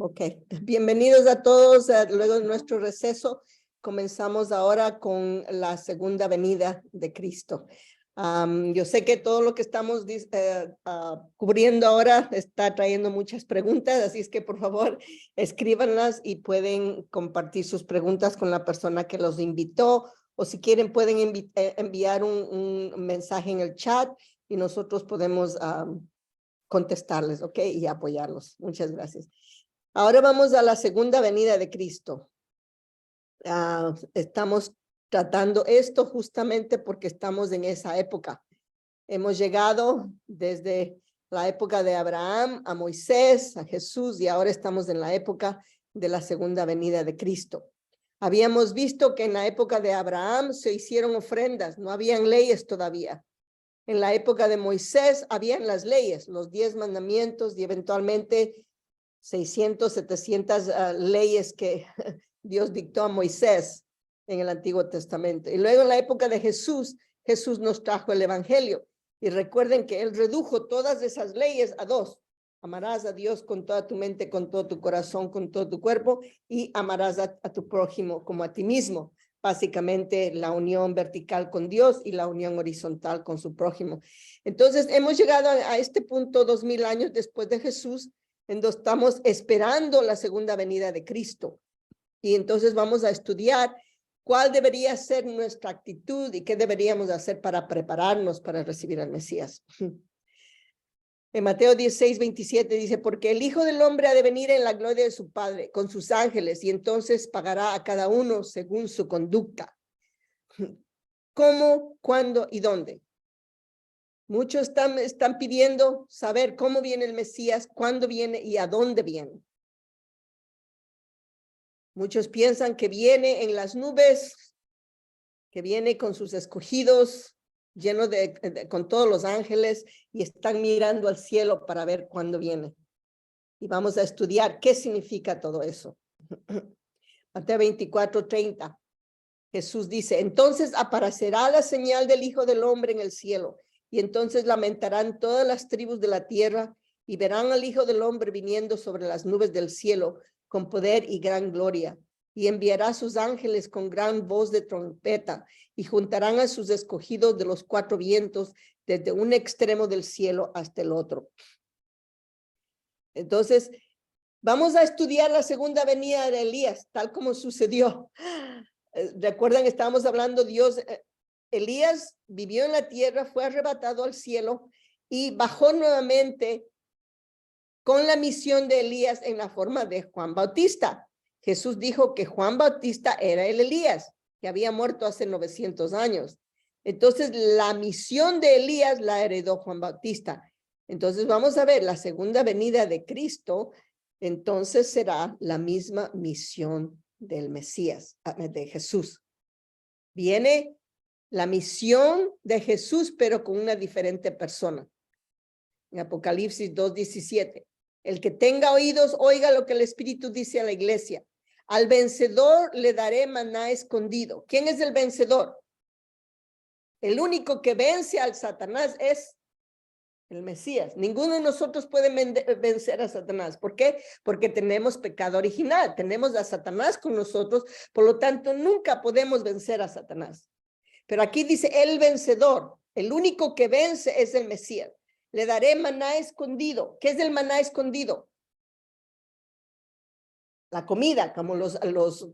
Ok, bienvenidos a todos. Luego de nuestro receso, comenzamos ahora con la segunda venida de Cristo. Yo sé que todo lo que estamos cubriendo ahora está trayendo muchas preguntas, así es que por favor escríbanlas y pueden compartir sus preguntas con la persona que los invitó, o si quieren pueden enviar un mensaje en el chat y nosotros podemos contestarles, ¿ok? Y apoyarlos. Muchas gracias. Ahora vamos a la segunda venida de Cristo. Estamos tratando esto justamente porque estamos en esa época. Hemos llegado desde la época de Abraham, a Moisés, a Jesús, y ahora estamos en la época de la segunda venida de Cristo. Habíamos visto que en la época de Abraham se hicieron ofrendas, no habían leyes todavía. En la época de Moisés habían las leyes, los 10 mandamientos y eventualmente 600, 700 leyes que Dios dictó a Moisés en el Antiguo Testamento. Y luego en la época de Jesús, Jesús nos trajo el Evangelio. Y recuerden que él redujo todas esas leyes a 2. Amarás a Dios con toda tu mente, con todo tu corazón, con todo tu cuerpo, y amarás a tu prójimo como a ti mismo. Básicamente la unión vertical con Dios y la unión horizontal con su prójimo. Entonces hemos llegado a este punto 2000 años después de Jesús, en donde estamos esperando la segunda venida de Cristo. Y entonces vamos a estudiar cuál debería ser nuestra actitud y qué deberíamos hacer para prepararnos para recibir al Mesías. En Mateo 16, 27 dice, porque el Hijo del Hombre ha de venir en la gloria de su Padre, con sus ángeles, y entonces pagará a cada uno según su conducta. ¿Cómo, cuándo y dónde? Muchos están pidiendo saber cómo viene el Mesías, cuándo viene y a dónde viene. Muchos piensan que viene en las nubes, que viene con sus escogidos, lleno con todos los ángeles, y están mirando al cielo para ver cuándo viene. Y vamos a estudiar qué significa todo eso. Mateo 24:30. Jesús dice, entonces aparecerá la señal del Hijo del Hombre en el cielo, y entonces lamentarán todas las tribus de la tierra, y verán al Hijo del Hombre viniendo sobre las nubes del cielo, con poder y gran gloria. Y enviará a sus ángeles con gran voz de trompeta, y juntarán a sus escogidos de los 4 vientos, desde un extremo del cielo hasta el otro. Entonces, vamos a estudiar la segunda venida de Elías, tal como sucedió. Recuerdan, estábamos hablando, Elías vivió en la tierra, fue arrebatado al cielo y bajó nuevamente con la misión de Elías en la forma de Juan Bautista. Jesús dijo que Juan Bautista era el Elías, que había muerto hace 900 años. Entonces, la misión de Elías la heredó Juan Bautista. Entonces, vamos a ver, la segunda venida de Cristo, entonces será la misma misión del Mesías, de Jesús. Viene la misión de Jesús, pero con una diferente persona. En Apocalipsis 2:17. El que tenga oídos, oiga lo que el Espíritu dice a la iglesia. Al vencedor le daré maná escondido. ¿Quién es el vencedor? El único que vence al Satanás es el Mesías. Ninguno de nosotros puede vencer a Satanás. ¿Por qué? Porque tenemos pecado original. Tenemos a Satanás con nosotros. Por lo tanto, nunca podemos vencer a Satanás. Pero aquí dice el vencedor. El único que vence es el Mesías. Le daré maná escondido. ¿Qué es el maná escondido? La comida, como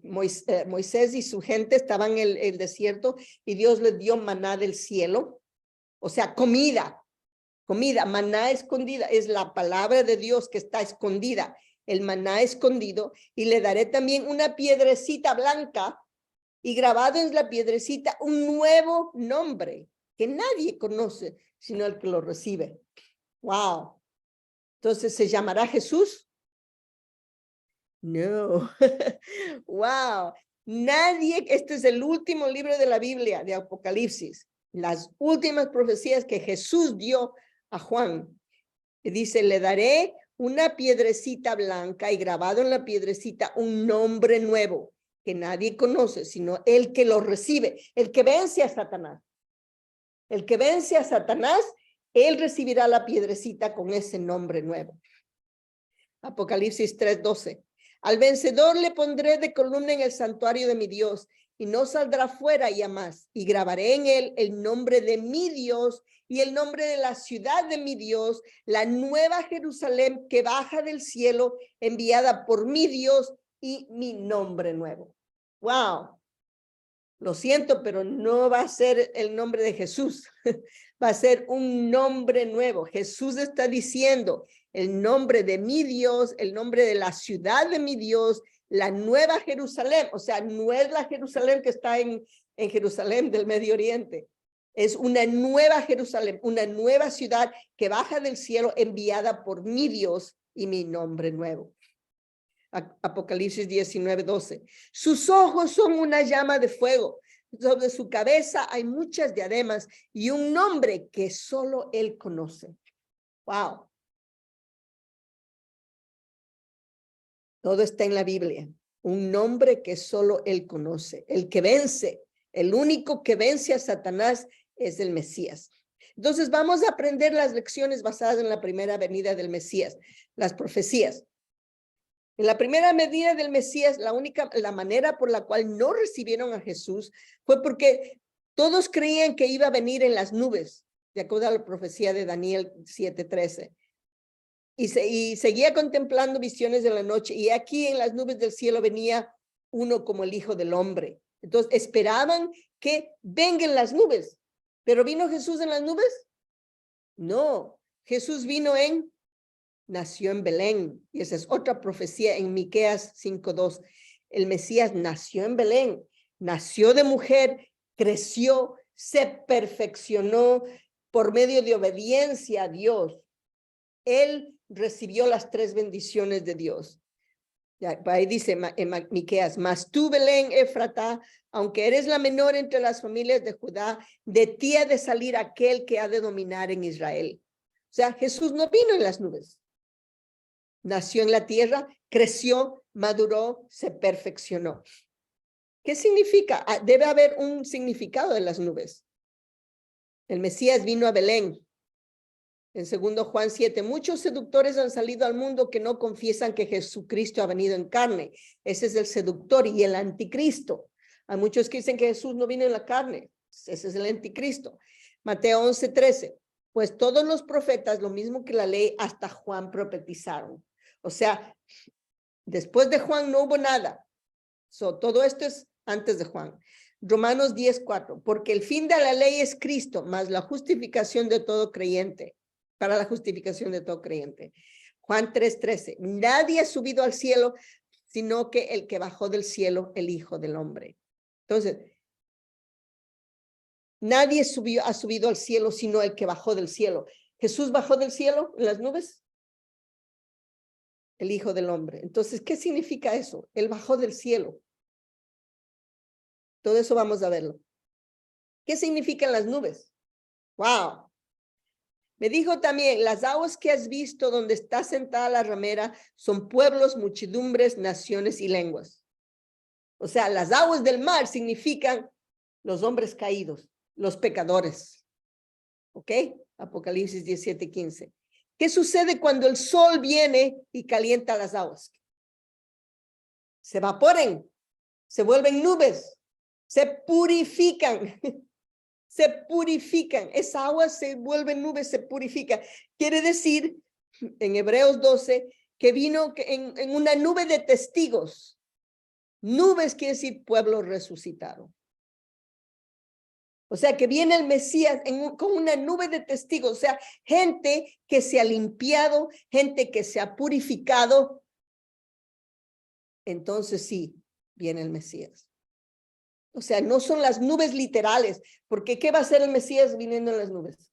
Moisés y su gente estaban en el desierto y Dios les dio maná del cielo. O sea, comida. Comida, maná escondida, es la palabra de Dios que está escondida, el maná escondido, y le daré también una piedrecita blanca, y grabado en la piedrecita un nuevo nombre, que nadie conoce, sino el que lo recibe. ¡Wow! Entonces, ¿se llamará Jesús? No. ¡Wow! Nadie, este es el último libro de la Biblia, de Apocalipsis, las últimas profecías que Jesús dio a Juan. Dice, le daré una piedrecita blanca y grabado en la piedrecita un nombre nuevo que nadie conoce, sino el que lo recibe, el que vence a Satanás. El que vence a Satanás él recibirá la piedrecita con ese nombre nuevo. Apocalipsis 3:12. Al vencedor le pondré de columna en el santuario de mi Dios, y no saldrá fuera ya más, y grabaré en él el nombre de mi Dios y el nombre de la ciudad de mi Dios, la nueva Jerusalén que baja del cielo, enviada por mi Dios, y mi nombre nuevo. Wow. Lo siento, pero no va a ser el nombre de Jesús. Va a ser un nombre nuevo. Jesús está diciendo el nombre de mi Dios, el nombre de la ciudad de mi Dios, la nueva Jerusalén. O sea, no es la Jerusalén que está en Jerusalén del Medio Oriente. Es una nueva Jerusalén, una nueva ciudad que baja del cielo, enviada por mi Dios y mi nombre nuevo. Apocalipsis 19:12. Sus ojos son una llama de fuego. Sobre su cabeza hay muchas diademas y un nombre que solo él conoce. Wow. Todo está en la Biblia. Un nombre que solo él conoce. El que vence, el único que vence a Satanás es el Mesías. Entonces vamos a aprender las lecciones basadas en la primera venida del Mesías, las profecías. En la primera medida del Mesías, la manera por la cual no recibieron a Jesús fue porque todos creían que iba a venir en las nubes, de acuerdo a la profecía de Daniel 7:13. Y seguía contemplando visiones de la noche, y aquí en las nubes del cielo venía uno como el Hijo del Hombre. Entonces esperaban que vengan las nubes, pero ¿vino Jesús en las nubes? No, Jesús nació en Belén, y esa es otra profecía en Miqueas 5:2. El Mesías nació en Belén, nació de mujer, creció, se perfeccionó por medio de obediencia a Dios. Él recibió las 3 bendiciones de Dios. Ya, ahí dice en Miqueas, mas tú, Belén Éfrata, aunque eres la menor entre las familias de Judá, de ti ha de salir aquel que ha de dominar en Israel. O sea, Jesús no vino en las nubes. Nació en la tierra, creció, maduró, se perfeccionó. ¿Qué significa? Debe haber un significado de las nubes. El Mesías vino a Belén. En 2 Juan 7, muchos seductores han salido al mundo que no confiesan que Jesucristo ha venido en carne. Ese es el seductor y el anticristo. Hay muchos que dicen que Jesús no vino en la carne. Ese es el anticristo. Mateo 11:13, pues todos los profetas, lo mismo que la ley, hasta Juan profetizaron. O sea, después de Juan no hubo nada. Todo esto es antes de Juan. Romanos 10:4, porque el fin de la ley es Cristo, más la justificación de todo creyente, para la justificación de todo creyente. Juan 3:13, nadie ha subido al cielo, sino que el que bajó del cielo, el Hijo del Hombre. Entonces, nadie ha subido al cielo, sino el que bajó del cielo. ¿Jesús bajó del cielo en las nubes? El Hijo del Hombre. Entonces, ¿qué significa eso? Él bajó del cielo. Todo eso vamos a verlo. ¿Qué significan las nubes? ¡Wow! Me dijo también, las aguas que has visto donde está sentada la ramera son pueblos, muchedumbres, naciones y lenguas. O sea, las aguas del mar significan los hombres caídos, los pecadores. ¿Ok? Apocalipsis 17:15. ¿Qué sucede cuando el sol viene y calienta las aguas? Se evaporan, se vuelven nubes, se purifican. Se purifican. Esa agua se vuelve nubes, se purifica. Quiere decir, en Hebreos 12, que vino en una nube de testigos. Nubes quiere decir pueblo resucitado. O sea, que viene el Mesías con una nube de testigos. O sea, gente que se ha limpiado, gente que se ha purificado. Entonces sí, viene el Mesías. O sea, no son las nubes literales, porque ¿qué va a hacer el Mesías viniendo en las nubes?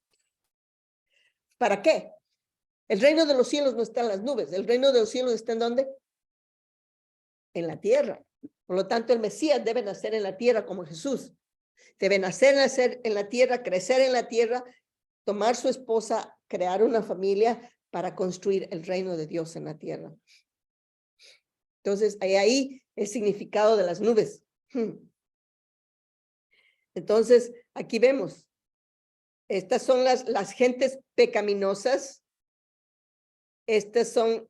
¿Para qué? El reino de los cielos no está en las nubes. El reino de los cielos está ¿en dónde? En la tierra. Por lo tanto, el Mesías debe nacer en la tierra como Jesús. Debe nacer en la tierra, crecer en la tierra, tomar su esposa, crear una familia para construir el reino de Dios en la tierra. Entonces, hay ahí el significado de las nubes. Entonces, aquí vemos. Estas son las gentes pecaminosas. Estas son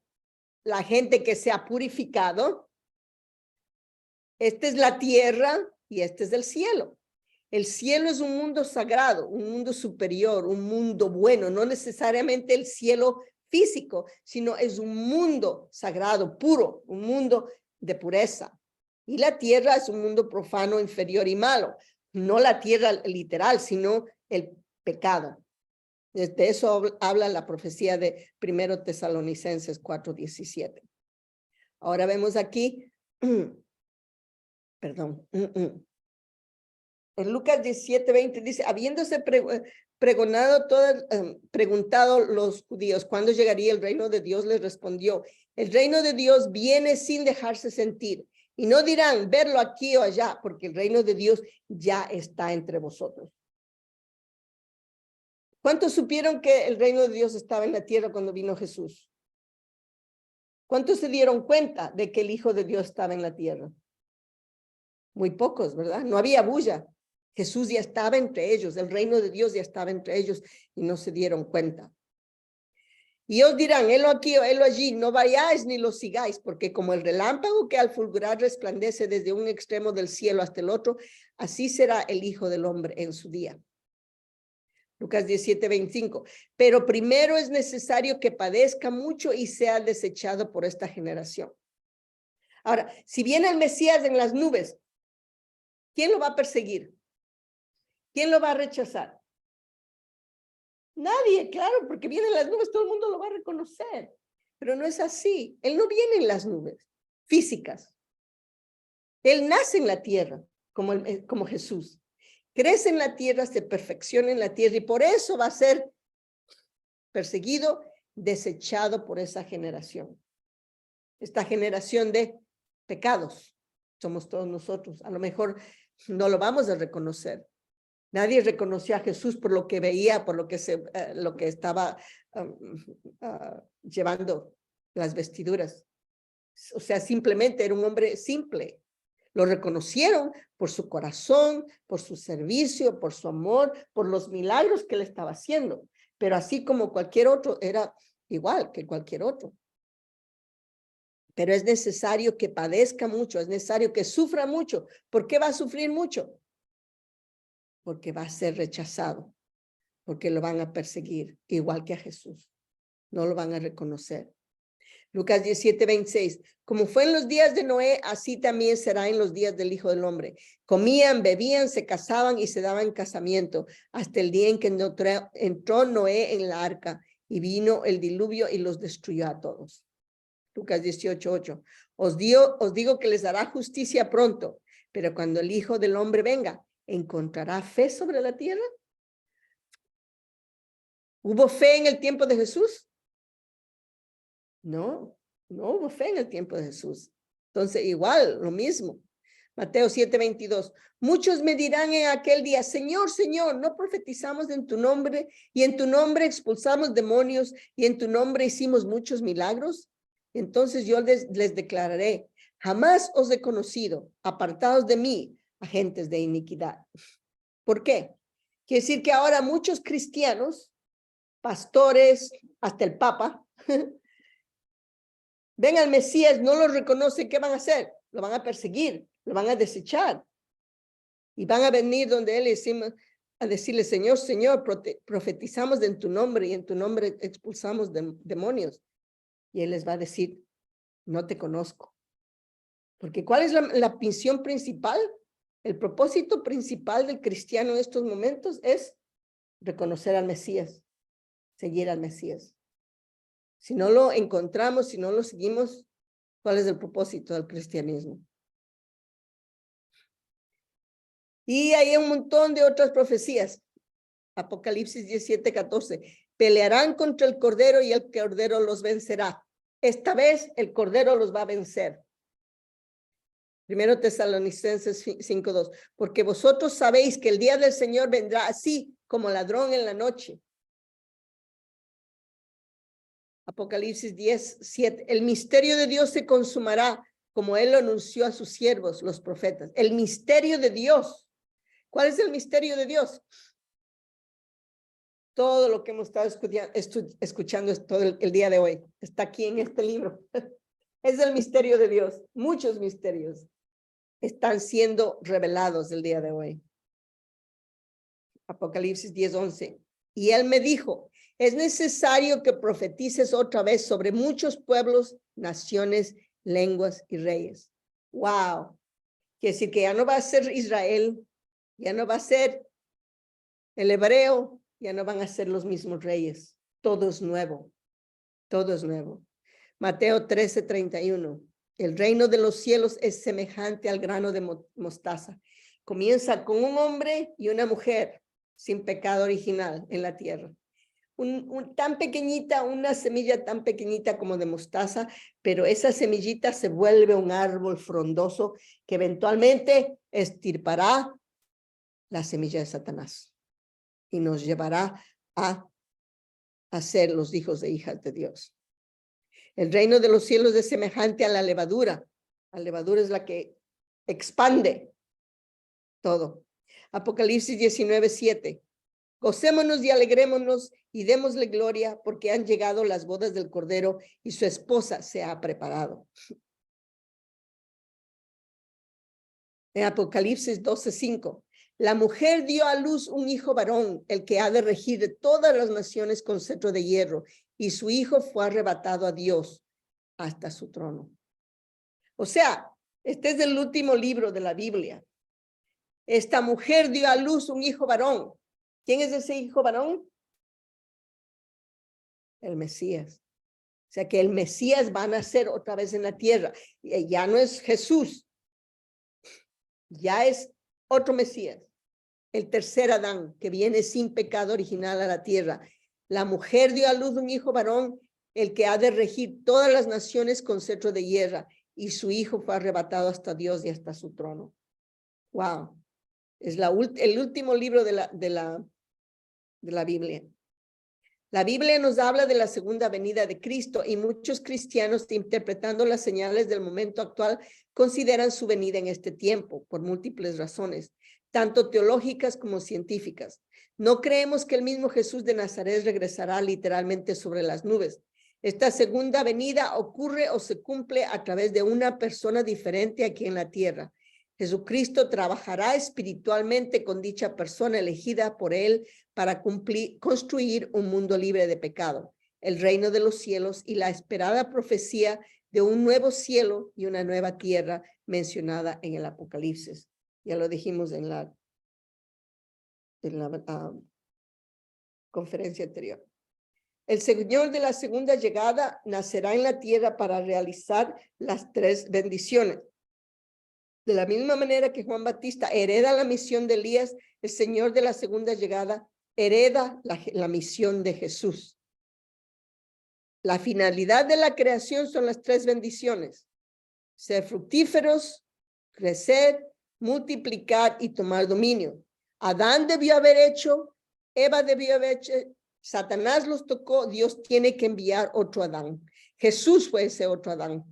la gente que se ha purificado. Esta es la tierra y este es el cielo. El cielo es un mundo sagrado, un mundo superior, un mundo bueno, no necesariamente el cielo físico, sino es un mundo sagrado, puro, un mundo de pureza. Y la tierra es un mundo profano, inferior y malo. No la tierra literal, sino el pecado. De eso habla la profecía de 1 Tesalonicenses 4:17. Ahora vemos aquí, perdón, en Lucas 17:20 dice, habiéndose preguntado los judíos cuándo llegaría el reino de Dios, les respondió, el reino de Dios viene sin dejarse sentir. Y no dirán verlo aquí o allá, porque el reino de Dios ya está entre vosotros. ¿Cuántos supieron que el reino de Dios estaba en la tierra cuando vino Jesús? ¿Cuántos se dieron cuenta de que el Hijo de Dios estaba en la tierra? Muy pocos, ¿verdad? No había bulla. Jesús ya estaba entre ellos, el reino de Dios ya estaba entre ellos y no se dieron cuenta. Y os dirán, helo aquí o helo allí, no vayáis ni lo sigáis, porque como el relámpago que al fulgurar resplandece desde un extremo del cielo hasta el otro, así será el Hijo del Hombre en su día. Lucas 17:25. Pero primero es necesario que padezca mucho y sea desechado por esta generación. Ahora, si viene el Mesías en las nubes, ¿quién lo va a perseguir? ¿Quién lo va a rechazar? Nadie, claro, porque viene en las nubes, todo el mundo lo va a reconocer. Pero no es así. Él no viene en las nubes físicas. Él nace en la tierra, como Jesús. Crece en la tierra, se perfecciona en la tierra y por eso va a ser perseguido, desechado por esa generación. Esta generación de pecados somos todos nosotros. A lo mejor no lo vamos a reconocer. Nadie reconoció a Jesús por lo que veía, por lo que estaba llevando las vestiduras. O sea, simplemente era un hombre simple. Lo reconocieron por su corazón, por su servicio, por su amor, por los milagros que él estaba haciendo. Pero así como cualquier otro, era igual que cualquier otro. Pero es necesario que padezca mucho, es necesario que sufra mucho. ¿Por qué va a sufrir mucho? Porque va a ser rechazado, porque lo van a perseguir, igual que a Jesús. No lo van a reconocer. Lucas 17:26. Como fue en los días de Noé, así también será en los días del Hijo del Hombre. Comían, bebían, se casaban y se daban casamiento, hasta el día en que entró Noé en la arca y vino el diluvio y los destruyó a todos. Lucas 18:8. Os digo que les dará justicia pronto, pero cuando el Hijo del Hombre venga, ¿encontrará fe sobre la tierra? ¿Hubo fe en el tiempo de Jesús? No hubo fe en el tiempo de Jesús. Entonces, igual, lo mismo. Mateo 7:22. Muchos me dirán en aquel día, Señor, Señor, ¿no profetizamos en tu nombre y en tu nombre expulsamos demonios y en tu nombre hicimos muchos milagros? Entonces yo les declararé, jamás os he conocido, apartados de mí, agentes de iniquidad. ¿Por qué? Quiere decir que ahora muchos cristianos, pastores, hasta el Papa, ven al Mesías, no lo reconocen, ¿qué van a hacer? Lo van a perseguir, lo van a desechar. Y van a venir donde él a decirle, Señor, Señor, profetizamos en tu nombre y en tu nombre expulsamos demonios. Y él les va a decir, no te conozco. Porque ¿cuál es la misión principal? El propósito principal del cristiano en estos momentos es reconocer al Mesías, seguir al Mesías. Si no lo encontramos, si no lo seguimos, ¿cuál es el propósito del cristianismo? Y hay un montón de otras profecías. Apocalipsis 17:14. Pelearán contra el Cordero y el Cordero los vencerá. Esta vez el Cordero los va a vencer. 1 Tesalonicenses 5:2. Porque vosotros sabéis que el día del Señor vendrá así como ladrón en la noche. Apocalipsis 10:7. El misterio de Dios se consumará como él lo anunció a sus siervos, los profetas. El misterio de Dios. ¿Cuál es el misterio de Dios? Todo lo que hemos estado escuchando todo el día de hoy está aquí en este libro. Es el misterio de Dios. Muchos misterios están siendo revelados el día de hoy. Apocalipsis 10:11. Y él me dijo, es necesario que profetices otra vez sobre muchos pueblos, naciones, lenguas y reyes. Wow. Quiere decir que ya no va a ser Israel, ya no va a ser el hebreo, ya no van a ser los mismos reyes. Todo es nuevo. Todo es nuevo. Mateo 13:31. El reino de los cielos es semejante al grano de mostaza. Comienza con un hombre y una mujer sin pecado original en la tierra. Tan pequeñita, una semilla tan pequeñita como de mostaza, pero esa semillita se vuelve un árbol frondoso que eventualmente estirpará la semilla de Satanás y nos llevará a ser los hijos e hijas de Dios. El reino de los cielos es semejante a la levadura. La levadura es la que expande todo. Apocalipsis 19:7. Gocémonos y alegrémonos y démosle gloria porque han llegado las bodas del Cordero y su esposa se ha preparado. En Apocalipsis 12:5. La mujer dio a luz un hijo varón, el que ha de regir de todas las naciones con cetro de hierro, y su hijo fue arrebatado a Dios hasta su trono. O sea, este es el último libro de la Biblia. Esta mujer dio a luz un hijo varón. ¿Quién es ese hijo varón? El Mesías. O sea que el Mesías va a nacer otra vez en la tierra. Y ya no es Jesús, ya es otro Mesías. El tercer Adán, que viene sin pecado original a la tierra. La mujer dio a luz un hijo varón, el que ha de regir todas las naciones con cetro de hierro, y su hijo fue arrebatado hasta Dios y hasta su trono. Wow. Es el último libro de la Biblia. La Biblia nos habla de la segunda venida de Cristo y muchos cristianos, interpretando las señales del momento actual, consideran su venida en este tiempo por múltiples razones, tanto teológicas como científicas. No creemos que el mismo Jesús de Nazaret regresará literalmente sobre las nubes. Esta segunda venida ocurre o se cumple a través de una persona diferente aquí en la tierra. Jesucristo trabajará espiritualmente con dicha persona elegida por él para construir un mundo libre de pecado, el reino de los cielos y la esperada profecía de un nuevo cielo y una nueva tierra mencionada en el Apocalipsis. Ya lo dijimos en la conferencia anterior. El Señor de la segunda llegada nacerá en la tierra para realizar las tres bendiciones. De la misma manera que Juan Bautista hereda la misión de Elías, el Señor de la segunda llegada hereda la misión de Jesús. La finalidad de la creación son las tres bendiciones: ser fructíferos, crecer, multiplicar y tomar dominio. Adán debió haber hecho, Eva debió haber hecho, Satanás los tocó, Dios tiene que enviar otro Adán. Jesús fue ese otro Adán.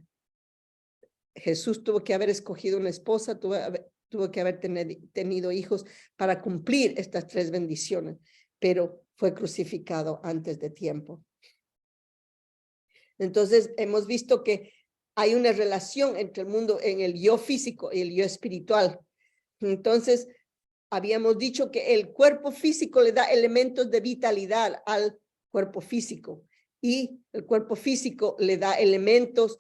Jesús tuvo que haber escogido una esposa, tuvo que haber tenido hijos para cumplir estas tres bendiciones, pero fue crucificado antes de tiempo. Entonces, hemos visto que hay una relación entre el mundo en el yo físico y el yo espiritual. Entonces, habíamos dicho que el cuerpo físico le da elementos de vitalidad al cuerpo físico y el cuerpo físico le da elementos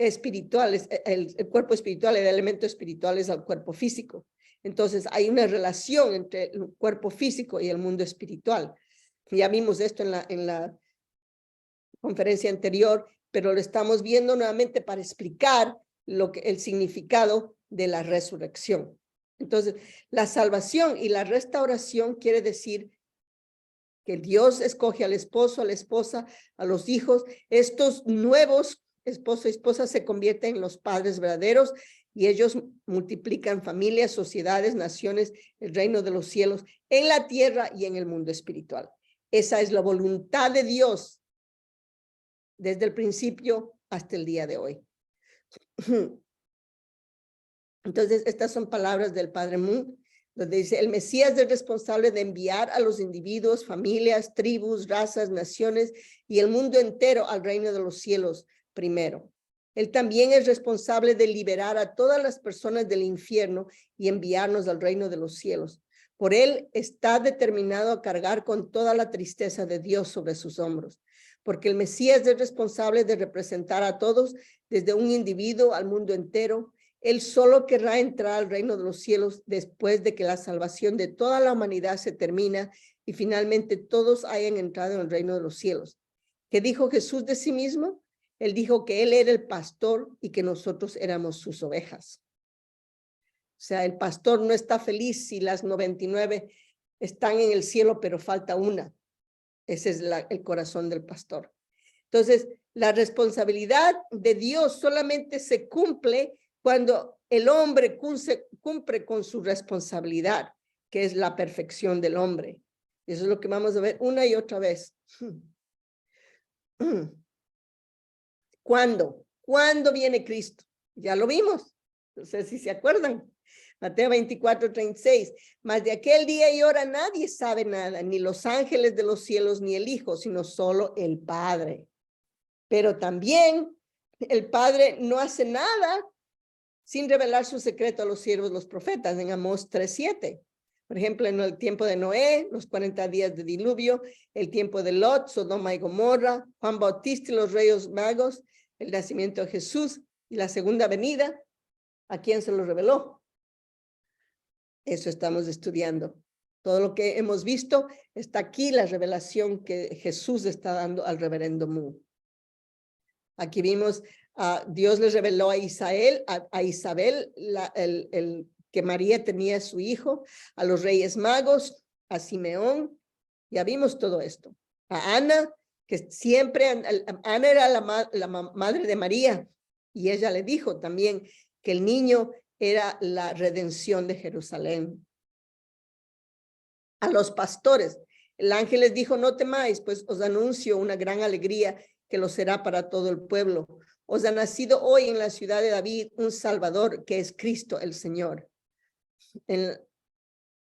espirituales, el cuerpo espiritual le da elementos espirituales al cuerpo físico. Entonces, hay una relación entre el cuerpo físico y el mundo espiritual. Ya vimos esto en la conferencia anterior, pero lo estamos viendo nuevamente para explicar el significado de la resurrección. Entonces, la salvación y la restauración quiere decir que Dios escoge al esposo, a la esposa, a los hijos. Estos nuevos esposo y esposa se convierten en los padres verdaderos y ellos multiplican familias, sociedades, naciones, el reino de los cielos en la tierra y en el mundo espiritual. Esa es la voluntad de Dios desde el principio hasta el día de hoy. Entonces, estas son palabras del Padre Moon. donde dice, el Mesías es responsable de enviar a los individuos, familias, tribus, razas, naciones y el mundo entero al reino de los cielos primero. Él también es responsable de liberar a todas las personas del infierno y enviarnos al reino de los cielos. Por él está determinado a cargar con toda la tristeza de Dios sobre sus hombros, porque el Mesías es responsable de representar a todos, desde un individuo al mundo entero. Él solo querrá entrar al reino de los cielos después de que la salvación de toda la humanidad se termina y finalmente todos hayan entrado en el reino de los cielos. ¿Qué dijo Jesús de sí mismo? Él dijo que él era el pastor y que nosotros éramos sus ovejas. O sea, el pastor no está feliz si las 99 están en el cielo, pero falta una. Ese es el corazón del pastor. Entonces, la responsabilidad de Dios solamente se cumple cuando el hombre cumple con su responsabilidad, que es la perfección del hombre. Eso es lo que vamos a ver una y otra vez. ¿Cuándo? ¿Cuándo viene Cristo? Ya lo vimos. No sé si se acuerdan. Mateo 24:36. Mas de aquel día y hora nadie sabe nada, ni los ángeles de los cielos, ni el Hijo, sino solo el Padre. Pero también el Padre no hace nada sin revelar su secreto a los siervos, los profetas, en Amós 3:7. Por ejemplo, en el tiempo de Noé, los 40 días de diluvio, el tiempo de Lot, Sodoma y Gomorra, Juan Bautista y los Reyes Magos, el nacimiento de Jesús y la segunda venida, ¿a quién se lo reveló? Eso estamos estudiando. Todo lo que hemos visto está aquí, la revelación que Jesús está dando al reverendo Moore. Aquí vimos, Dios les reveló a Isabel, que María tenía a su hijo, a los Reyes Magos, a Simeón, ya vimos todo esto. A Ana, que siempre, Ana era la madre de María, y ella le dijo también que el niño era la redención de Jerusalén. A los pastores, el ángel les dijo, no temáis, pues os anuncio una gran alegría que lo será para todo el pueblo. Os ha nacido hoy en la ciudad de David un Salvador, que es Cristo el Señor. En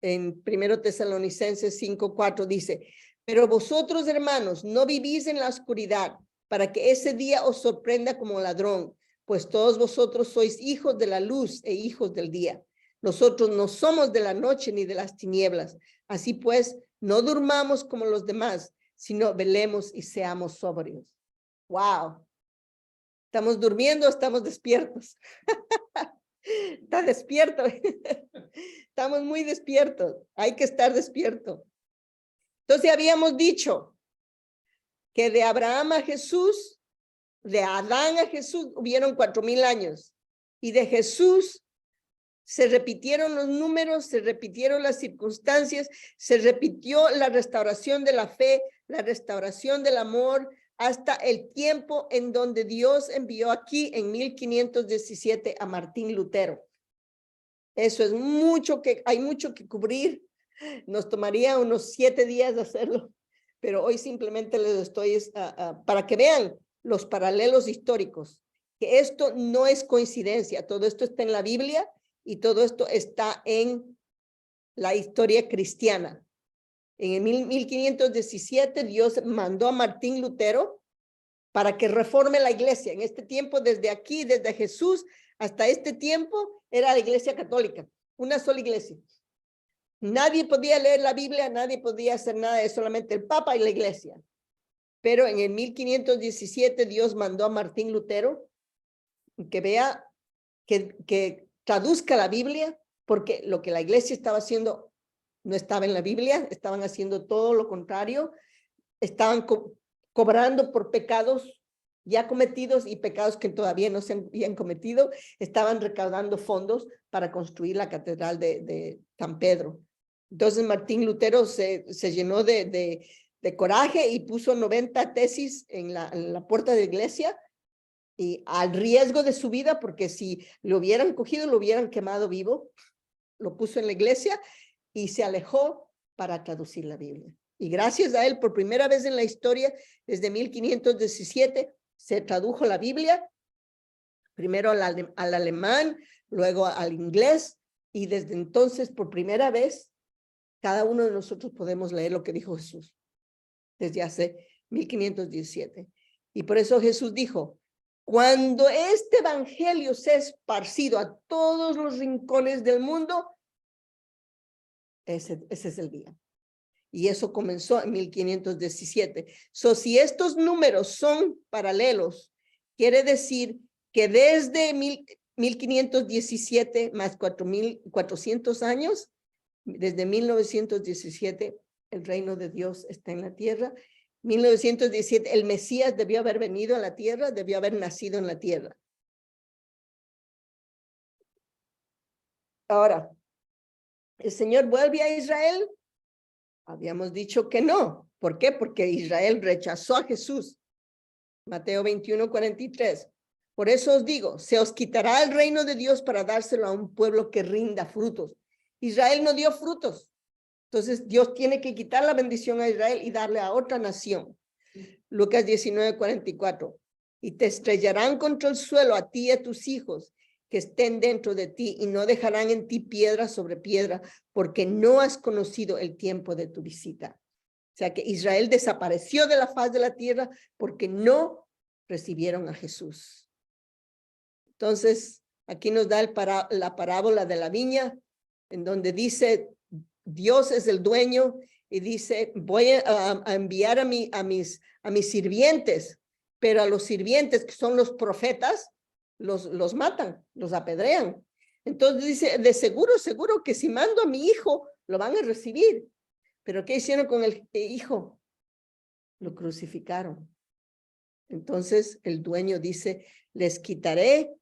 1 Tesalonicenses 5:4 dice, pero vosotros, hermanos, no vivís en la oscuridad, para que ese día os sorprenda como ladrón, pues todos vosotros sois hijos de la luz e hijos del día. Nosotros no somos de la noche ni de las tinieblas. Así pues, no durmamos como los demás, sino velemos y seamos sobrios. ¡Wow! ¿Estamos durmiendo o estamos despiertos? Está despierto. Estamos muy despiertos. Hay que estar despierto. Entonces habíamos dicho que de Abraham a Jesús, de Adán a Jesús, hubieron 4,000 años. Y de Jesús se repitieron los números, se repitieron las circunstancias, se repitió la restauración de la fe, la restauración del amor, hasta el tiempo en donde Dios envió aquí en 1517 a Martín Lutero. Eso es mucho hay mucho que cubrir. Nos tomaría unos 7 días de hacerlo, pero hoy simplemente les estoy para que vean los paralelos históricos, que esto no es coincidencia, todo esto está en la Biblia y todo esto está en la historia cristiana. En el 1517 Dios mandó a Martín Lutero para que reforme la iglesia. En este tiempo, desde aquí, desde Jesús hasta este tiempo, era la iglesia católica, una sola iglesia. Nadie podía leer la Biblia, nadie podía hacer nada, es solamente el Papa y la iglesia. Pero en el 1517 Dios mandó a Martín Lutero que vea, que traduzca la Biblia, porque lo que la iglesia estaba haciendo no estaba en la Biblia, estaban haciendo todo lo contrario, estaban cobrando por pecados ya cometidos y pecados que todavía no se habían cometido, estaban recaudando fondos para construir la catedral de San Pedro. Entonces Martín Lutero se llenó de coraje y puso 90 tesis en la puerta de la iglesia, y al riesgo de su vida, porque si lo hubieran cogido, lo hubieran quemado vivo, lo puso en la iglesia y se alejó para traducir la Biblia. Y gracias a él, por primera vez en la historia, desde 1517, se tradujo la Biblia, primero al alemán, luego al inglés, Y desde entonces, por primera vez, cada uno de nosotros podemos leer lo que dijo Jesús desde hace 1517. Y por eso Jesús dijo, cuando este evangelio sea esparcido a todos los rincones del mundo, ese es el día. Y eso comenzó en 1517. Si estos números son paralelos, quiere decir que desde 1517 más 4,400 años, desde 1917, el reino de Dios está en la tierra. 1917, el Mesías debió haber venido a la tierra, debió haber nacido en la tierra. Ahora, ¿el Señor vuelve a Israel? Habíamos dicho que no. ¿Por qué? Porque Israel rechazó a Jesús. Mateo 21:43. Por eso os digo, se os quitará el reino de Dios para dárselo a un pueblo que rinda frutos. Israel no dio frutos. Entonces Dios tiene que quitar la bendición a Israel y darle a otra nación. Lucas 19:44. Y te estrellarán contra el suelo a ti y a tus hijos que estén dentro de ti y no dejarán en ti piedra sobre piedra porque no has conocido el tiempo de tu visita. O sea que Israel desapareció de la faz de la tierra porque no recibieron a Jesús. Entonces, aquí nos da la parábola de la viña, en donde dice, Dios es el dueño, y dice, voy a enviar a mis sirvientes, pero a los sirvientes, que son los profetas, los matan, los apedrean. Entonces dice, de seguro que si mando a mi hijo, lo van a recibir. Pero ¿qué hicieron con el hijo? Lo crucificaron. Entonces el dueño dice, les quitaré,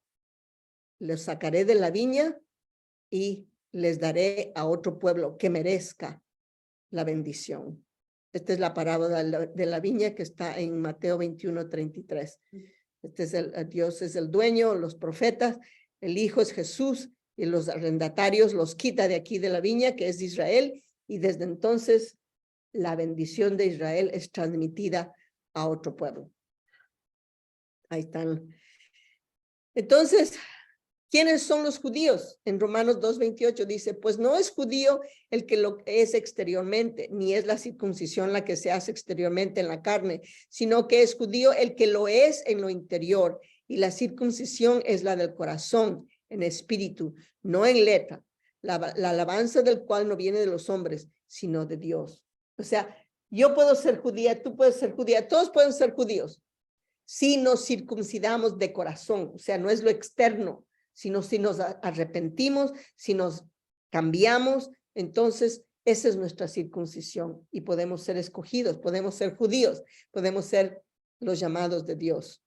los sacaré de la viña y les daré a otro pueblo que merezca la bendición. Esta es la parábola de la viña que está en Mateo 21:33. Este es Dios es el dueño, los profetas, el hijo es Jesús y los arrendatarios los quita de aquí de la viña, que es Israel, y desde entonces la bendición de Israel es transmitida a otro pueblo. Ahí están. Entonces, ¿quiénes son los judíos? En Romanos 2:28 dice, pues no es judío el que lo es exteriormente, ni es la circuncisión la que se hace exteriormente en la carne, sino que es judío el que lo es en lo interior, y la circuncisión es la del corazón, en espíritu, no en letra, la alabanza del cual no viene de los hombres, sino de Dios. O sea, yo puedo ser judía, tú puedes ser judía, todos pueden ser judíos, si nos circuncidamos de corazón, o sea, no es lo externo, sino si nos arrepentimos, si nos cambiamos, entonces esa es nuestra circuncisión y podemos ser escogidos, podemos ser judíos, podemos ser los llamados de Dios.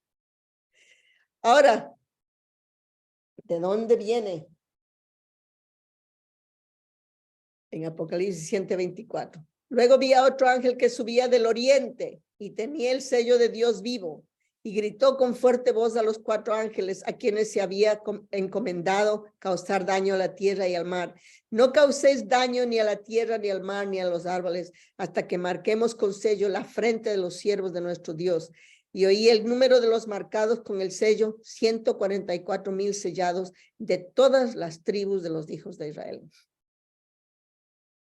Ahora, ¿de dónde viene? En Apocalipsis 7:24. Luego vi a otro ángel que subía del oriente y tenía el sello de Dios vivo. Y gritó con fuerte voz a los 4 ángeles a quienes se había encomendado causar daño a la tierra y al mar. No causéis daño ni a la tierra, ni al mar, ni a los árboles, hasta que marquemos con sello la frente de los siervos de nuestro Dios. Y oí el número de los marcados con el sello, 144,000 sellados de todas las tribus de los hijos de Israel.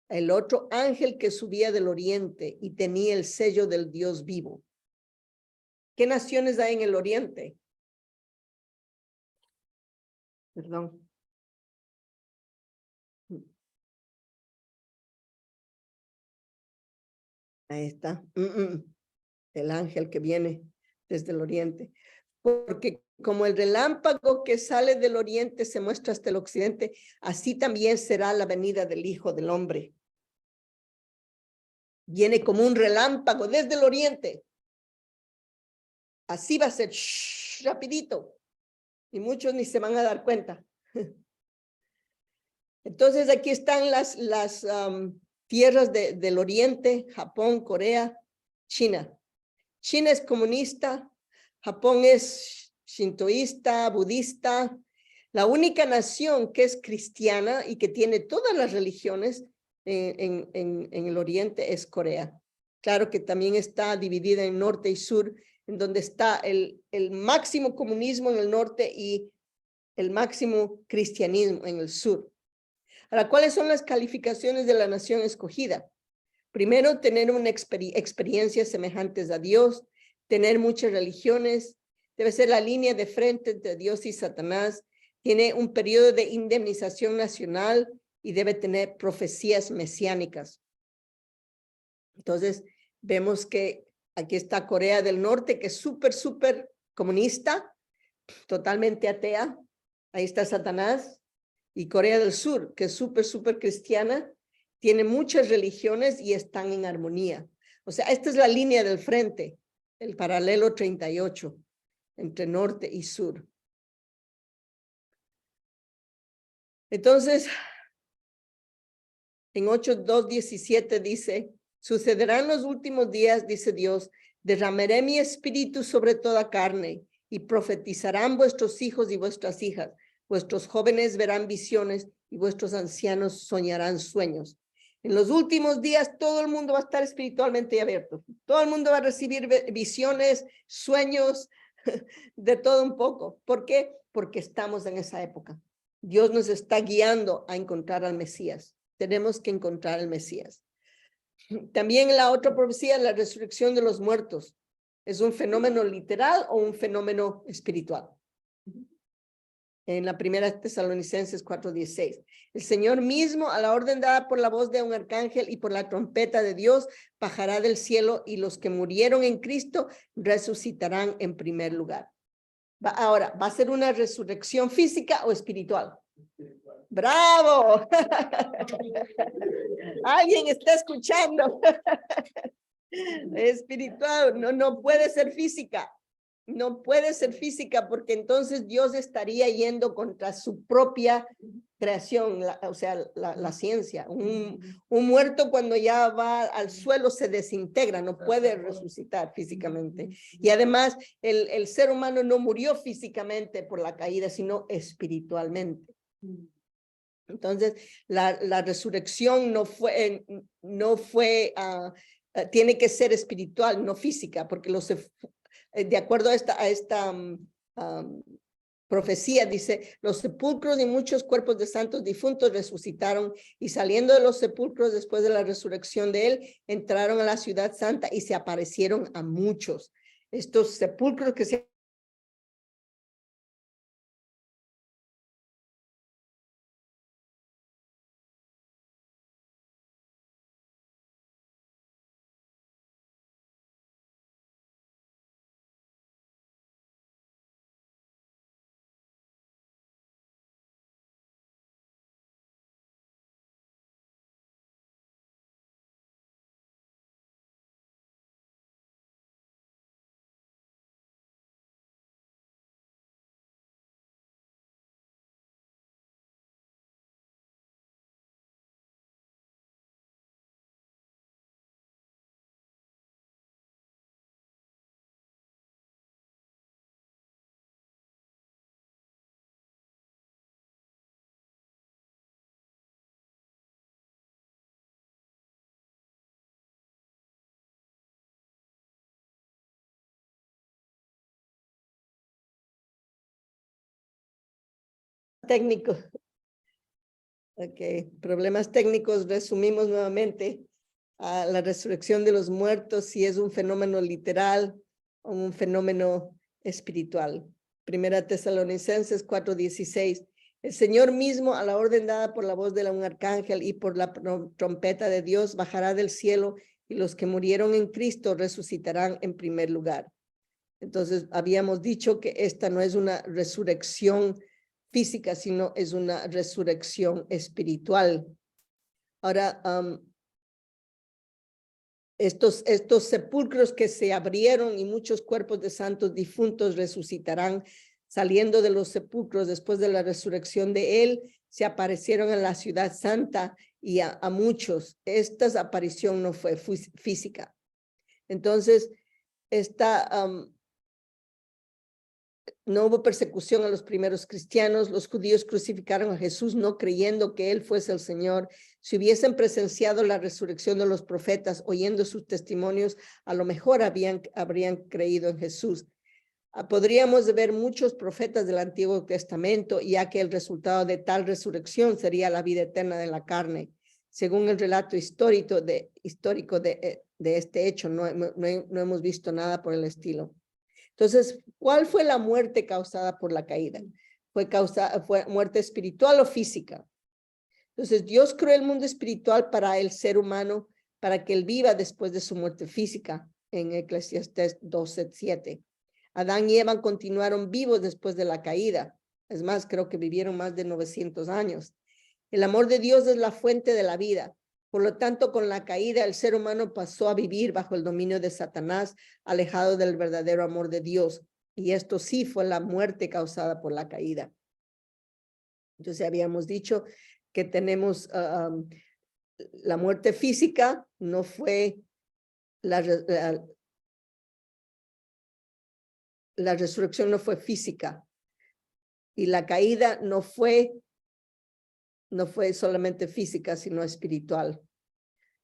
El otro ángel que subía del oriente y tenía el sello del Dios vivo. ¿Qué naciones hay en el oriente? Perdón. Ahí está. El ángel que viene desde el oriente. Porque como el relámpago que sale del oriente se muestra hasta el occidente, así también será la venida del Hijo del Hombre. Viene como un relámpago desde el oriente. Así va a ser, rapidito. Y muchos ni se van a dar cuenta. Entonces aquí están las tierras del oriente, Japón, Corea, China. China es comunista, Japón es shintoísta, budista. La única nación que es cristiana y que tiene todas las religiones en el oriente es Corea. Claro que también está dividida en norte y sur, en donde está el máximo comunismo en el norte y el máximo cristianismo en el sur. Ahora, ¿cuáles son las calificaciones de la nación escogida? Primero, tener una experiencias semejantes a Dios, tener muchas religiones, debe ser la línea de frente entre Dios y Satanás, tiene un periodo de indemnización nacional y debe tener profecías mesiánicas. Entonces, vemos que aquí está Corea del Norte, que es súper comunista, totalmente atea. Ahí está Satanás. Y Corea del Sur, que es súper cristiana, tiene muchas religiones y están en armonía. O sea, esta es la línea del frente, el paralelo 38, entre norte y sur. Entonces, en 8:2:17 dice, sucederán los últimos días, dice Dios, derramaré mi espíritu sobre toda carne y profetizarán vuestros hijos y vuestras hijas. Vuestros jóvenes verán visiones y vuestros ancianos soñarán sueños. En los últimos días todo el mundo va a estar espiritualmente abierto. Todo el mundo va a recibir visiones, sueños, de todo un poco. ¿Por qué? Porque estamos en esa época. Dios nos está guiando a encontrar al Mesías. Tenemos que encontrar al Mesías. También la otra profecía, la resurrección de los muertos. ¿Es un fenómeno literal o un fenómeno espiritual? En la primera Tesalonicenses 4:16. El Señor mismo, a la orden dada por la voz de un arcángel y por la trompeta de Dios, bajará del cielo y los que murieron en Cristo resucitarán en primer lugar. Ahora, ¿va a ser una resurrección física o espiritual? ¡Bravo! Alguien está escuchando. Espiritual, no puede ser física. No puede ser física porque entonces Dios estaría yendo contra su propia creación, o sea, la ciencia. Un muerto cuando ya va al suelo se desintegra, no puede resucitar físicamente. Y además el ser humano no murió físicamente por la caída, sino espiritualmente. Entonces, la resurrección no fue tiene que ser espiritual, no física, porque de acuerdo a esta profecía, dice, los sepulcros y muchos cuerpos de santos difuntos resucitaron y saliendo de los sepulcros después de la resurrección de él, entraron a la ciudad santa y se aparecieron a muchos. Estos sepulcros que se técnicos. Ok, problemas técnicos, resumimos nuevamente a la resurrección de los muertos, si es un fenómeno literal o un fenómeno espiritual. Primera Tesalonicenses 4:16. El Señor mismo, a la orden dada por la voz de un arcángel y por la trompeta de Dios, bajará del cielo y los que murieron en Cristo resucitarán en primer lugar. Entonces, habíamos dicho que esta no es una resurrección física, sino es una resurrección espiritual. Ahora, estos sepulcros que se abrieron y muchos cuerpos de santos difuntos resucitarán saliendo de los sepulcros después de la resurrección de él, se aparecieron en la ciudad santa y a muchos. Esta aparición no fue física. Entonces, no hubo persecución a los primeros cristianos. Los judíos crucificaron a Jesús no creyendo que él fuese el Señor. Si hubiesen presenciado la resurrección de los profetas, oyendo sus testimonios, a lo mejor habrían creído en Jesús. Podríamos ver muchos profetas del Antiguo Testamento, ya que el resultado de tal resurrección sería la vida eterna de la carne. Según el relato histórico de este hecho, no hemos visto nada por el estilo. Entonces, ¿cuál fue la muerte causada por la caída? ¿Fue muerte espiritual o física? Entonces, Dios creó el mundo espiritual para el ser humano, para que él viva después de su muerte física, en Eclesiastés 12:7. Adán y Eva continuaron vivos después de la caída. Es más, creo que vivieron más de 900 años. El amor de Dios es la fuente de la vida. Por lo tanto, con la caída, el ser humano pasó a vivir bajo el dominio de Satanás, alejado del verdadero amor de Dios. Y esto sí fue la muerte causada por la caída. Entonces, habíamos dicho que tenemos la muerte física, no fue la resurrección no fue física. Y la caída no fue solamente física, sino espiritual.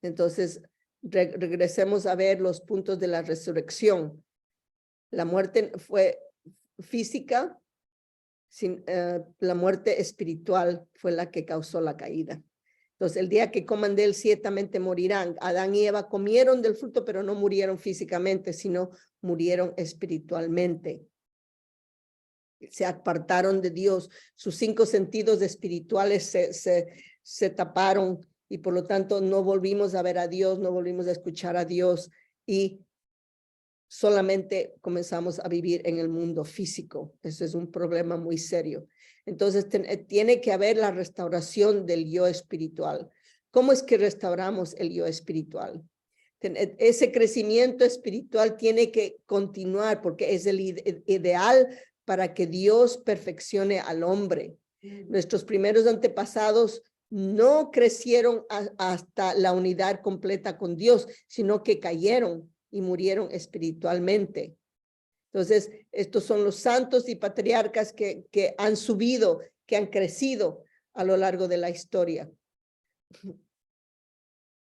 Entonces, regresemos a ver los puntos de la resurrección. La muerte fue física, la muerte espiritual fue la que causó la caída. Entonces, el día que coman de él, ciertamente morirán. Adán y Eva comieron del fruto, pero no murieron físicamente, sino murieron espiritualmente. Se apartaron de Dios. Sus 5 sentidos espirituales se taparon y por lo tanto no volvimos a ver a Dios, no volvimos a escuchar a Dios y solamente comenzamos a vivir en el mundo físico. Eso es un problema muy serio. Entonces tiene que haber la restauración del yo espiritual. ¿Cómo es que restauramos el yo espiritual? Ese crecimiento espiritual tiene que continuar porque es el ideal para que Dios perfeccione al hombre. Nuestros primeros antepasados no crecieron hasta la unidad completa con Dios, sino que cayeron y murieron espiritualmente. Entonces, estos son los santos y patriarcas que han subido, que han crecido a lo largo de la historia.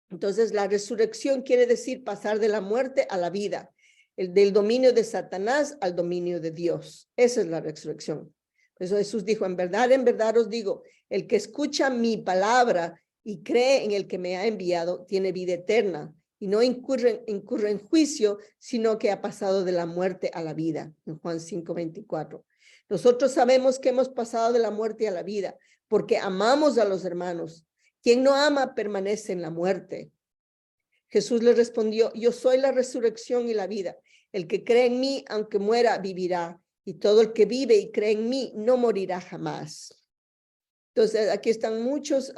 Entonces, la resurrección quiere decir pasar de la muerte a la vida, del dominio de Satanás al dominio de Dios. Esa es la resurrección. Por eso Jesús dijo, en verdad os digo, el que escucha mi palabra y cree en el que me ha enviado, tiene vida eterna y no incurre en juicio, sino que ha pasado de la muerte a la vida. En Juan 5:24. Nosotros sabemos que hemos pasado de la muerte a la vida porque amamos a los hermanos. Quien no ama permanece en la muerte. Jesús le respondió, yo soy la resurrección y la vida. El que cree en mí, aunque muera, vivirá. Y todo el que vive y cree en mí, no morirá jamás. Entonces, aquí están muchos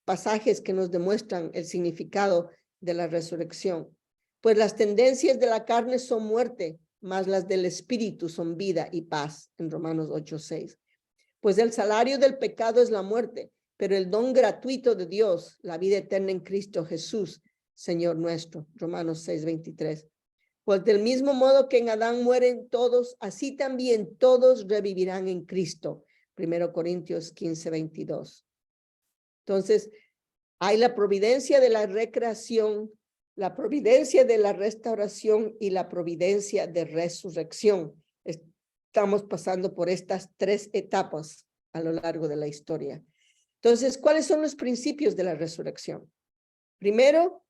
pasajes que nos demuestran el significado de la resurrección. Pues las tendencias de la carne son muerte, mas las del espíritu son vida y paz, en Romanos 8:6. Pues el salario del pecado es la muerte, pero el don gratuito de Dios, la vida eterna en Cristo Jesús, Señor nuestro. Romanos 6:23. Pues del mismo modo que en Adán mueren todos, así también todos revivirán en Cristo. 1 Corintios 15:22. Entonces, hay la providencia de la recreación, la providencia de la restauración y la providencia de resurrección. Estamos pasando por estas 3 etapas a lo largo de la historia. Entonces, ¿cuáles son los principios de la resurrección? Primero,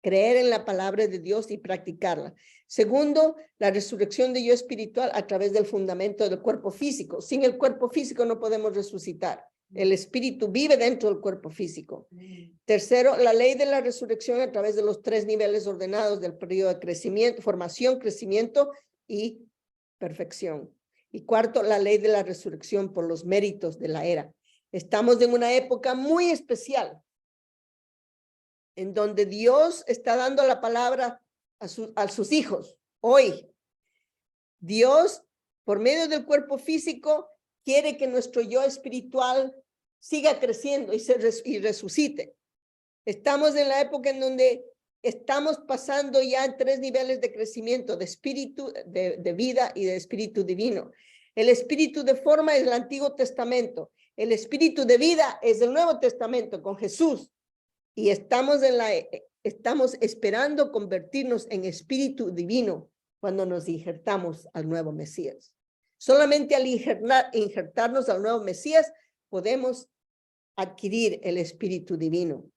creer en la palabra de Dios y practicarla. Segundo, la resurrección de yo espiritual a través del fundamento del cuerpo físico. Sin el cuerpo físico no podemos resucitar. El espíritu vive dentro del cuerpo físico. Tercero, la ley de la resurrección a través de los 3 niveles ordenados del periodo de crecimiento, formación, crecimiento y perfección. Y cuarto, la ley de la resurrección por los méritos de la era. Estamos en una época muy especial en donde Dios está dando la palabra a sus hijos. Hoy, Dios, por medio del cuerpo físico, quiere que nuestro yo espiritual siga creciendo y resucite. Estamos en la época en donde estamos pasando ya en 3 niveles de crecimiento, de espíritu, de vida y de espíritu divino. El espíritu de forma es el Antiguo Testamento. El espíritu de vida es el Nuevo Testamento con Jesús. Y estamos esperando convertirnos en espíritu divino cuando nos injertamos al nuevo Mesías. Solamente al injertarnos al nuevo Mesías podemos adquirir el Espíritu Divino.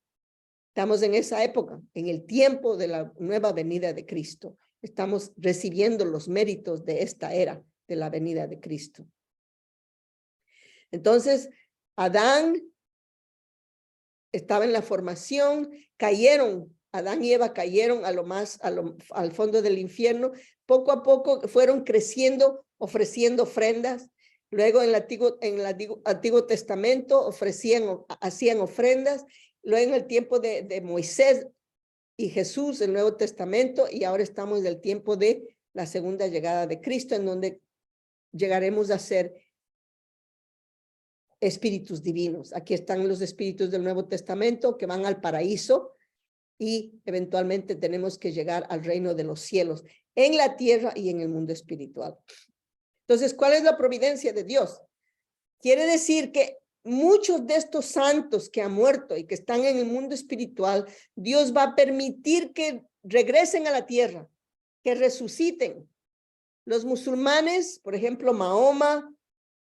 Estamos en esa época, en el tiempo de la nueva venida de Cristo. Estamos recibiendo los méritos de esta era de la venida de Cristo. Entonces, Adán estaba en la formación, cayeron, Adán y Eva cayeron al fondo del infierno. Poco a poco fueron creciendo, ofreciendo ofrendas. Luego en el Antiguo Testamento hacían ofrendas. Luego en el tiempo de Moisés y Jesús, el Nuevo Testamento, y ahora estamos en el tiempo de la segunda llegada de Cristo, en donde llegaremos a ser espíritus divinos. Aquí están los espíritus del Nuevo Testamento que van al paraíso y eventualmente tenemos que llegar al reino de los cielos, en la tierra y en el mundo espiritual. Entonces, ¿cuál es la providencia de Dios? Quiere decir que muchos de estos santos que han muerto y que están en el mundo espiritual, Dios va a permitir que regresen a la tierra, que resuciten. Los musulmanes, por ejemplo, Mahoma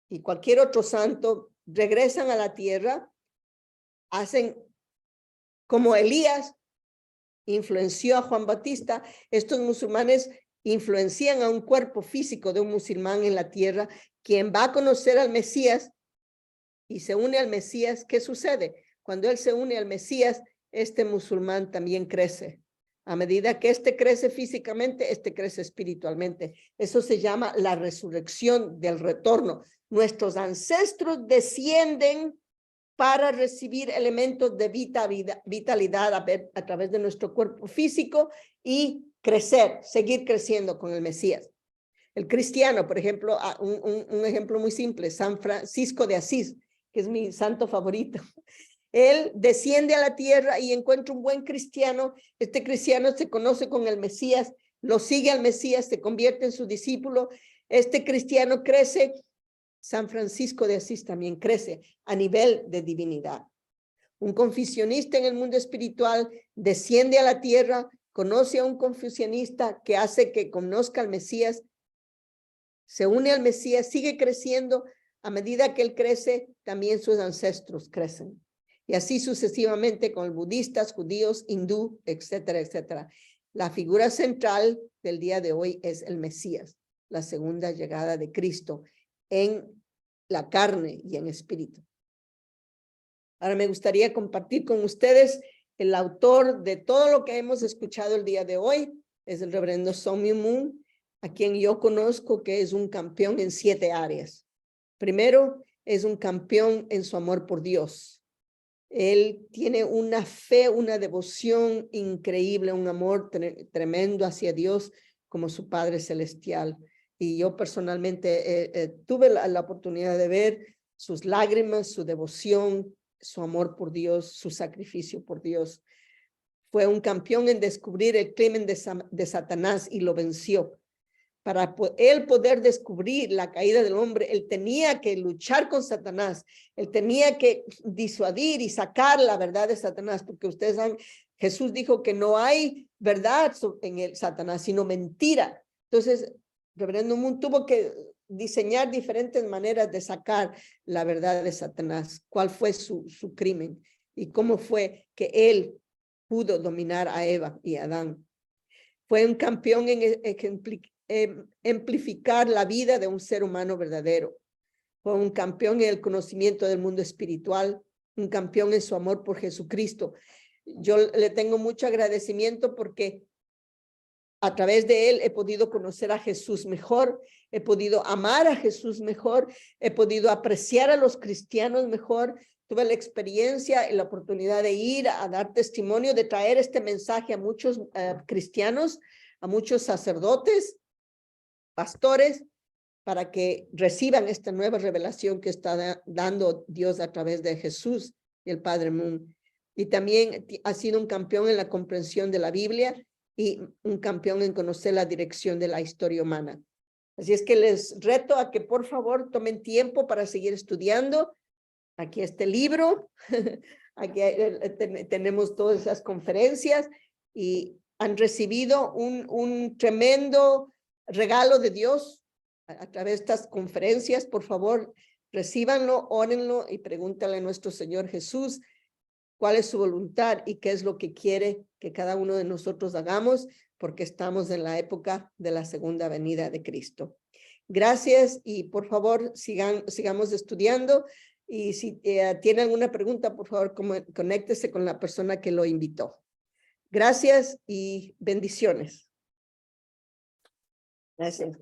y cualquier otro santo, regresan a la tierra, hacen como Elías influenció a Juan Bautista. Estos musulmanes influencian a un cuerpo físico de un musulmán en la tierra, quien va a conocer al Mesías y se une al Mesías. ¿Qué sucede? Cuando él se une al Mesías, este musulmán también crece. A medida que este crece físicamente, este crece espiritualmente. Eso se llama la resurrección del retorno. Nuestros ancestros descienden para recibir elementos de vitalidad a través de nuestro cuerpo físico y crecer, seguir creciendo con el Mesías. El cristiano, por ejemplo, un ejemplo muy simple, San Francisco de Asís, que es mi santo favorito. Él desciende a la tierra y encuentra un buen cristiano. Este cristiano se conoce con el Mesías, lo sigue al Mesías, se convierte en su discípulo. Este cristiano crece. San Francisco de Asís también crece a nivel de divinidad. Un confucionista en el mundo espiritual desciende a la tierra, conoce a un confucionista que hace que conozca al Mesías, se une al Mesías, sigue creciendo. A medida que él crece, también sus ancestros crecen. Y así sucesivamente con budistas, judíos, hindú, etcétera, etcétera. La figura central del día de hoy es el Mesías, la segunda llegada de Cristo en la carne y en espíritu. Ahora me gustaría compartir con ustedes el autor de todo lo que hemos escuchado el día de hoy. Es el reverendo Sun Myung Moon, a quien yo conozco que es un campeón en 7 áreas. Primero, es un campeón en su amor por Dios. Él tiene una fe, una devoción increíble, un amor tremendo hacia Dios como su Padre Celestial. Y yo personalmente tuve la oportunidad de ver sus lágrimas, su devoción, su amor por Dios, su sacrificio por Dios. Fue un campeón en descubrir el crimen de Satanás y lo venció. Para él poder descubrir la caída del hombre, él tenía que luchar con Satanás. Él tenía que disuadir y sacar la verdad de Satanás, porque ustedes saben, Jesús dijo que no hay verdad en el Satanás, sino mentira. Entonces, Reverendo Moon tuvo que diseñar diferentes maneras de sacar la verdad de Satanás. ¿Cuál fue su crimen? Y cómo fue que él pudo dominar a Eva y a Adán. Fue un campeón en amplificar la vida de un ser humano verdadero. Fue un campeón en el conocimiento del mundo espiritual, un campeón en su amor por Jesucristo. Yo le tengo mucho agradecimiento porque a través de él he podido conocer a Jesús mejor, he podido amar a Jesús mejor, he podido apreciar a los cristianos mejor. Tuve la experiencia y la oportunidad de ir a dar testimonio, de traer este mensaje a muchos cristianos, a muchos sacerdotes, pastores, para que reciban esta nueva revelación que está dando Dios a través de Jesús y el Padre Moon. Y también ha sido un campeón en la comprensión de la Biblia y un campeón en conocer la dirección de la historia humana. Así es que les reto a que por favor tomen tiempo para seguir estudiando. Aquí está el libro, aquí tenemos todas esas conferencias y han recibido un tremendo regalo de Dios a través de estas conferencias. Por favor, recíbanlo, órenlo y pregúntale a nuestro Señor Jesús cuál es su voluntad y qué es lo que quiere que cada uno de nosotros hagamos, porque estamos en la época de la segunda venida de Cristo. Gracias y por favor sigamos estudiando, y si tiene alguna pregunta, por favor conéctese con la persona que lo invitó. Gracias y bendiciones. Gracias.